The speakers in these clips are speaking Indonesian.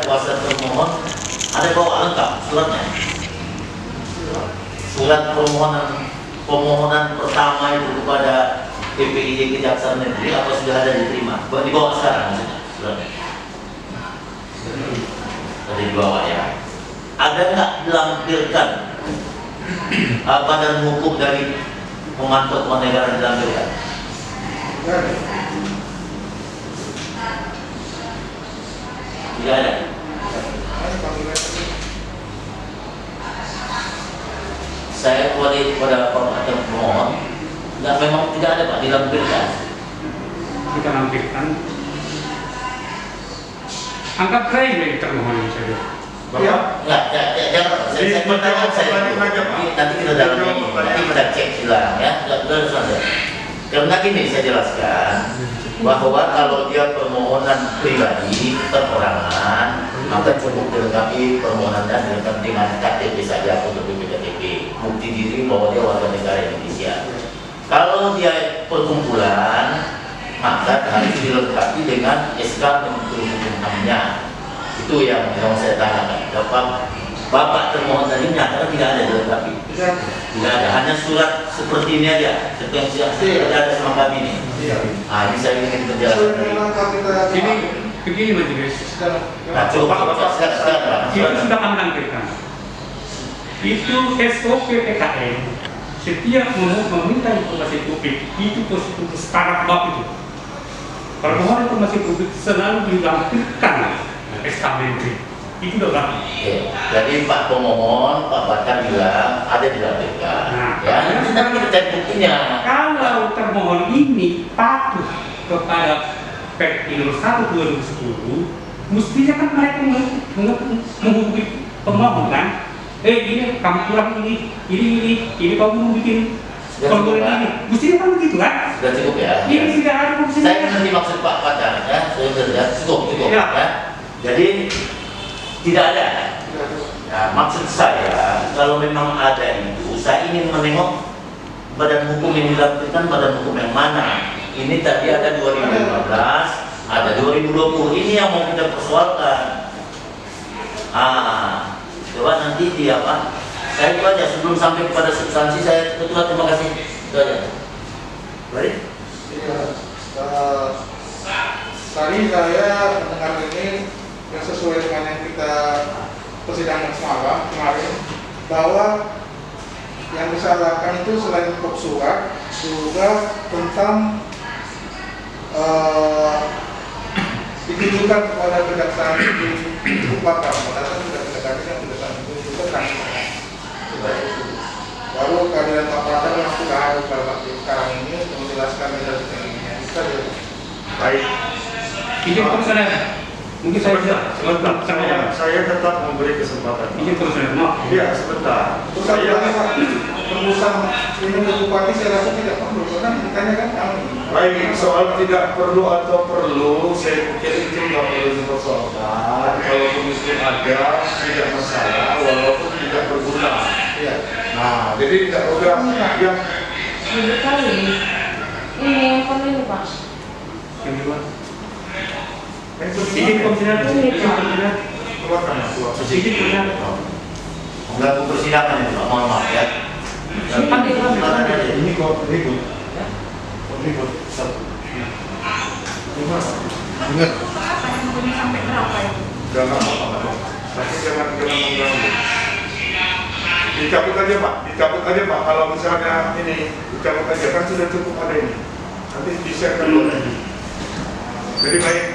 kuasa termohon ada bawa lengkap suratnya. Surat pemohonan pertama itu kepada PPIJ Kejaksaan Negeri apa sudah ada diterima? Dibawa sekarang maksudnya suratnya. Ada dibawa ya. Ada nggak dilampirkan badan hukum dari pemantau keuangan negara dilampirkan? Tidak ada. Saya kembali kepada Pak pemohon, nggak, memang tidak ada Pak dilampirkan. Kita lampirkan. Anggap saya jadi termohon saja. Bapak, jangan. Saya bertanya nanti kita dalami, nanti kita cek silang ya. Sudah. Karena ini saya jelaskan bahwa kalau dia permohonan pribadi perorangan, maka cukup dilengkapi permohonannya dengan KTP saja untuk BPKTP, bukti diri bahwa dia warga negara Indonesia. Kalau dia perkumpulan, maka harus dilengkapi dengan SK Menteri Hukum HAM-nya. Itu yang saya tanyakan. Bapak termohon tadi menyatakan tidak ada dilengkapi. Tidak ada, hanya surat seperti ini aja, seperti yang sudah ada sama kami ini. Ini saya ingin penjelasan dari Ini begini majelis. Nah, coba Itu sudah kami lampirkan. Itu SOP PKN. Setiap meminta informasi publik itu untuk startup itu. Permohonan informasi publik selalu dilampirkan SK Menteri. Itu udah berapa? Jadi Pak pemohon, Pak Bakar bilang ada dilampirkan. Ya, nanti kita cari buktinya. Kalau termohon ini patuh kepada Perpres 1/2010, mestinya kan mereka menghubungi pemohon kan? Ini kamu kurang ini kamu mau bikin permohonan ini. Mestinya kan begitu kan? Sudah cukup ya? Ini tidak ada fungsinya. Saya nanti maksud Pak Bakar ya, sudah cukup ya. Jadi tidak ada. Nah, maksud saya kalau memang ada itu, saya ingin menengok badan hukum yang dilampirkan badan hukum yang mana. Ini tadi ada 2015, ada 2020. Ini yang mau kita persoalkan. Coba nanti dia apa? Saya itu aja sebelum sampai kepada substansi saya ketua terima kasih. Itu aja. Baik. Tadi saya mendengar ini yang sesuai dengan yang kita persidangan semalam kemarin, bahwa yang disalahkan itu selain kop surat juga tentang ditujukan kepada kejaksaan di Bupati, padahal tidak kejaksaan itu juga kan. Baru keadilan Pak Prater yang sudah harus sekarang ini untuk menjelaskan dari ini. Baik. Ini komisioner. Mungkin saya tetap memberi kesempatan. Ini komisioner. Iya, sebentar. Saya perusahaan ini Bupati saya rasa tidak perlu karena ditanyakan kami. Baik, soal tidak perlu atau perlu, saya pikir itu nggak perlu dipersoalkan. Kalaupun itu ada, tidak masalah, walaupun tidak berguna. Iya. Nah, jadi tidak udah yang Duduk kali ini handphone ini Pak. Yang dua. ini Komisioner. keluarkan keluar. Mengganggu persidangan itu, Pak. Mohon maaf ya. Ini kok ribut. Ribut. Ingat. Sampai berapa ya? Jangan apa-apa. Tapi jangan mengganggu. Dicabut aja Pak. Kalau misalnya ini dicabut aja kan sudah cukup ada ini. Nanti bisa kedua lagi. Jadi baik.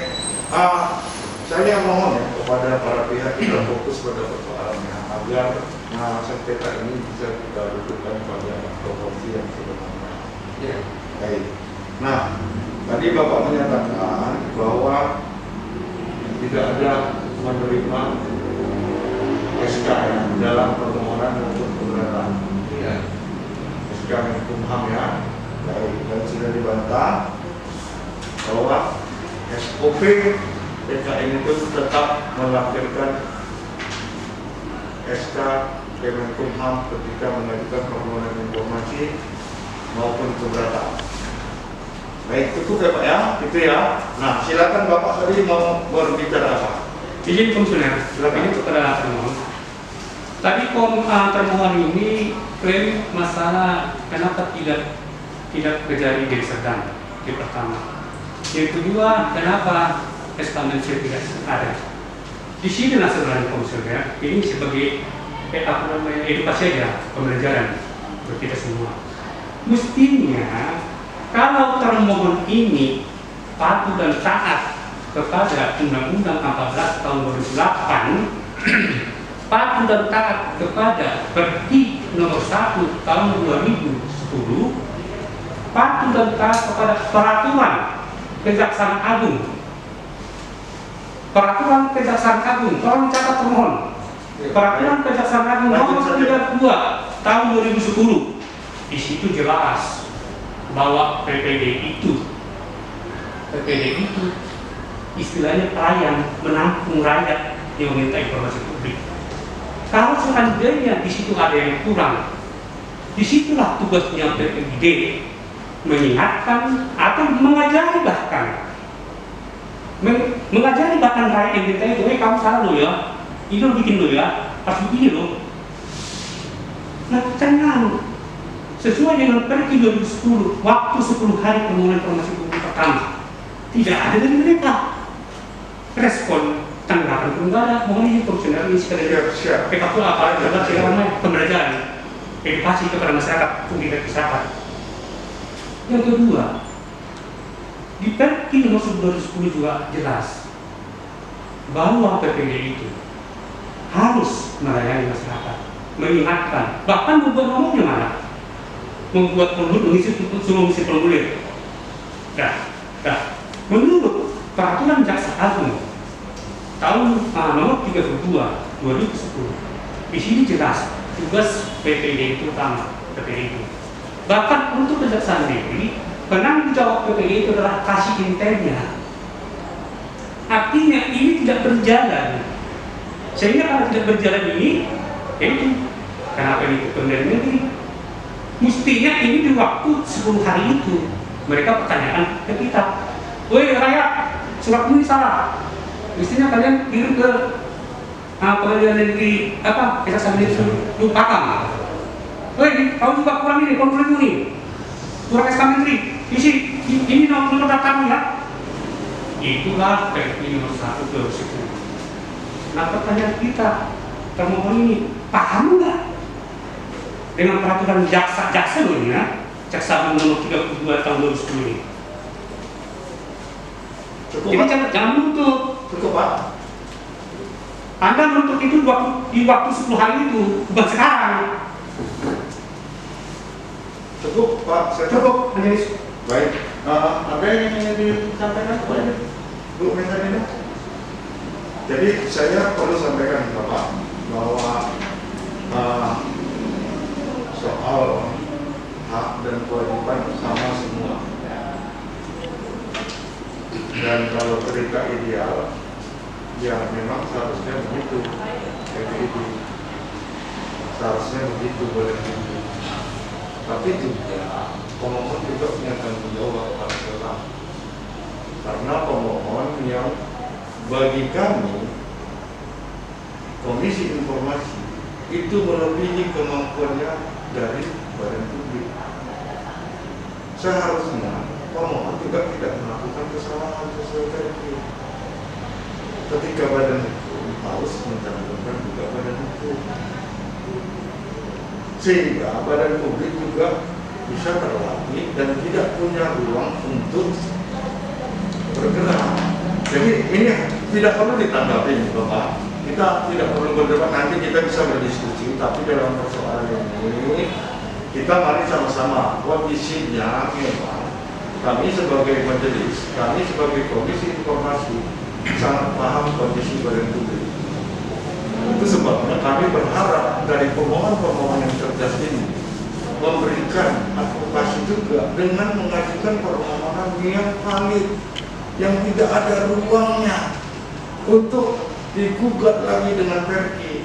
Saya mohon ya kepada para pihak kita fokus pada persoalannya agar sengketa ini bisa kita dudukkan pada proporsi yang sebenarnya. Ya. Baik. Nah, tadi Bapak menyatakan bahwa tidak ada menerima SK dalam permohonan untuk keberatan. Iya. SK Menkumham ya. Baik, dan sudah dibantah bahwa SOP PKN itu tetap melampirkan SK Kemenkumham ketika mengajukan permohonan informasi maupun keberatan. Baik, cukup ya Pak ya, itu ya. Nah, silakan Bapak tadi mau berbicara apa? Izin komisioner, ini kepada termohon. Tadi termohon ini klaim masalah kenapa tidak terjadi di Serdang di pertama. Yang kedua, kenapa eskamensi tidak ada. Di sini sebenarnya komisioner, ini sebagai edukasi aja, pembelajaran untuk kita semua. Mestinya kalau termohon ini patuh dan taat kepada Undang-Undang 14 tahun 2008, patuh dan taat kepada Perdi nomor 1 tahun 2010, patuh dan taat kepada peraturan Kejaksaan Agung. Peraturan Kejaksaan Agung, tolong catat termohon. Peraturan Kejaksaan Agung nomor 32 tahun 2010. Di situ jelas bahwa PPD itu istilahnya pelayan menampung rakyat yang meminta informasi publik. Kalau seandainya di situ ada yang kurang, disitulah tugasnya PPD mengingatkan atau mengajari bahkan rakyat yang minta itu, kamu salah lo ya, ini lo bikin lo ya, harus begini lo. Nah, tenang. Sesuai dengan Perdi 2010, waktu 10 hari permohonan informasi publik pertama, tidak ada dari mereka respon tanggapan pun nggak ada. Mohon izin komisioner ini sekadar PKP apa adalah pembelajaran edukasi kepada masyarakat publik dan masyarakat. Yang kedua, di Perdi nomor 2010 juga jelas bahwa PPD itu harus melayani masyarakat, mengingatkan, bahkan membuat nomornya mana, membuat mengisi formulir. Menurut peraturan Jaksa Agung tahun nomor 32 2010, di sini jelas tugas PPD itu utama, PPD itu. Bahkan untuk kejaksaan negeri, penanggung jawab PPD itu adalah kasih intelnya. Artinya ini tidak berjalan. Sehingga kalau tidak berjalan ini, itu kenapa ini Pemilihan Negeri? Mestinya ini di waktu 10 hari itu mereka pertanyaan ke kita, woi rakyat, surat ini salah. Mestinya kalian kirim ke Pengadilan Negeri Kejaksaan Negeri lupakan. Woi, kau juga kurang ini, konflik ini. Surat SK Menteri, isi ini nomor daftarmu ya. Itulah Perdi nomor 1 2010. Nah, pertanyaan kita, termohon ini paham nggak dengan peraturan jaksa loh ini ya, Jaksa nomor 32 tahun 2010 ini? Cukup, jadi Pak. jangan menuntut. Cukup, Pak. Anda menuntut itu di waktu 10 hari itu, bukan sekarang. Cukup, Pak. Saya Cukup, Angelis. Baik. Ada yang ingin disampaikan? Bu Menterinya? Jadi saya perlu sampaikan Bapak bahwa soal hak dan kewajiban sama semua. Dan kalau cerita ideal, ya memang seharusnya begitu. Seharusnya begitu, boleh begitu. Tapi juga pemohon juga punya tanggung jawab pada karena pemohon yang bagi kami Komisi Informasi itu melebihi kemampuannya dari badan publik. Seharusnya pemohon juga tidak melakukan kesalahan sesuai Perdi. Ketika badan hukum harus mencantumkan juga badan hukum, sehingga badan publik juga bisa terlatih dan tidak punya ruang untuk bergerak. Jadi ini tidak perlu ditanggapi, Bapak. Kita tidak perlu berdebat, nanti kita bisa berdiskusi. Tapi dalam persoalan ini kita mari sama-sama kondisinya memang kami sebagai majelis, kami sebagai Komisi Informasi sangat paham kondisi badan publik. Itu sebabnya kami berharap dari pemohon-pemohon yang cerdas ini memberikan advokasi juga dengan mengajukan permohonan yang valid, yang tidak ada ruangnya untuk digugat lagi dengan Perdi.